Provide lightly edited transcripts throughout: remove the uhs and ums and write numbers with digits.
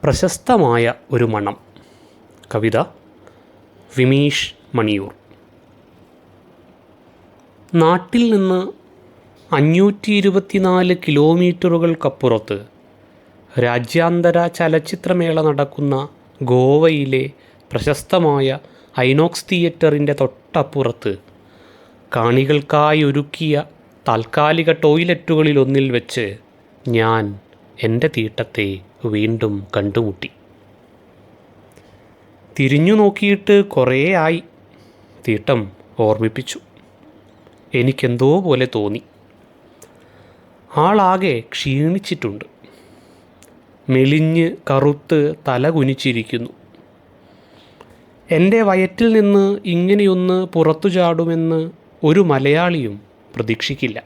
പ്രശസ്തമായ ഒരു മണം. കവിത വിമീഷ് മണിയൂർ. നാട്ടിൽ നിന്ന് 524 കിലോമീറ്ററുകൾക്കപ്പുറത്ത് രാജ്യാന്തര ചലച്ചിത്രമേള നടക്കുന്ന ഗോവയിലെ പ്രശസ്തമായ ഐനോക്സ് തിയേറ്ററിൻ്റെ തൊട്ടപ്പുറത്ത് കാണികൾക്കായി ഒരുക്കിയ താൽക്കാലിക ടോയ്ലറ്റുകളിലൊന്നിൽ വെച്ച് ഞാൻ എൻ്റെ തീട്ടത്തെ വീണ്ടും കണ്ടുമുട്ടി. തിരിഞ്ഞു നോക്കിയിട്ട് കുറേ ആയി. തീട്ടം ഓർമ്മിപ്പിച്ചു. എനിക്കെന്തോ പോലെ തോന്നി. ആളാകെ ക്ഷീണിച്ചിട്ടുണ്ട്. മെലിഞ്ഞ് കറുത്ത് തല കുനിച്ചിരിക്കുന്നു. എൻ്റെ വയറ്റിൽ നിന്ന് ഇങ്ങനെയൊന്ന് പുറത്തു ചാടുമെന്ന് ഒരു മലയാളിയും പ്രതീക്ഷിക്കില്ല.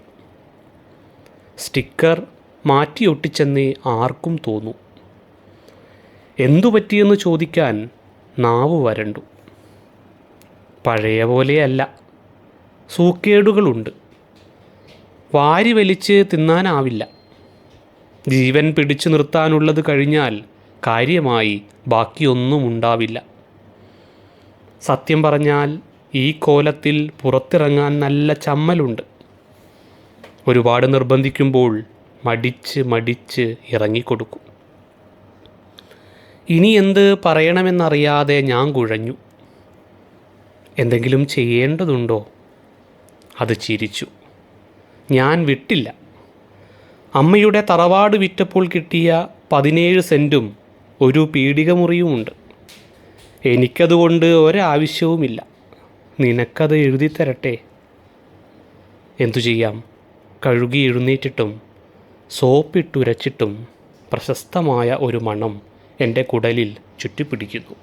സ്റ്റിക്കർ മാറ്റിയൊട്ടിച്ചെന്നേ ആർക്കും തോന്നൂ. എന്തു പറ്റിയെന്ന് ചോദിക്കാൻ നാവ് വരണ്ടു. പഴയ പോലെയല്ല, സൂക്കേടുകളുണ്ട്. വാരി വലിച്ച് തിന്നാനാവില്ല. ജീവൻ പിടിച്ചു നിർത്താനുള്ളത് കഴിഞ്ഞാൽ കാര്യമായി ബാക്കിയൊന്നും ഉണ്ടാവില്ല. സത്യം പറഞ്ഞാൽ ഈ കോലത്തിൽ പുറത്തിറങ്ങാൻ നല്ല ചമ്മലുണ്ട്. ഒരുപാട് നിർബന്ധിക്കുമ്പോൾ മടിച്ച് ഇറങ്ങിക്കൊടുക്കും. ഇനി എന്ത് പറയണമെന്നറിയാതെ ഞാൻ കുഴഞ്ഞു. എന്തെങ്കിലും ചെയ്യേണ്ടതുണ്ടോ? അത് ചിരിച്ചു. ഞാൻ വിട്ടില്ല. അമ്മയുടെ തറവാട് വിറ്റപ്പോൾ കിട്ടിയ 17 സെൻറ്റും ഒരു പീടിക മുറിയുമുണ്ട്. എനിക്കതുകൊണ്ട് ഒരാവശ്യവുമില്ല. നിനക്കത് എഴുതിത്തരട്ടെ. എന്തു ചെയ്യാം? കഴുകി എഴുന്നേറ്റിട്ടും സോപ്പിട്ടുരച്ചിട്ടും പ്രശസ്തമായ ഒരു മണം എൻ്റെ കുടലിൽ ചുറ്റിപ്പിടിക്കുന്നു.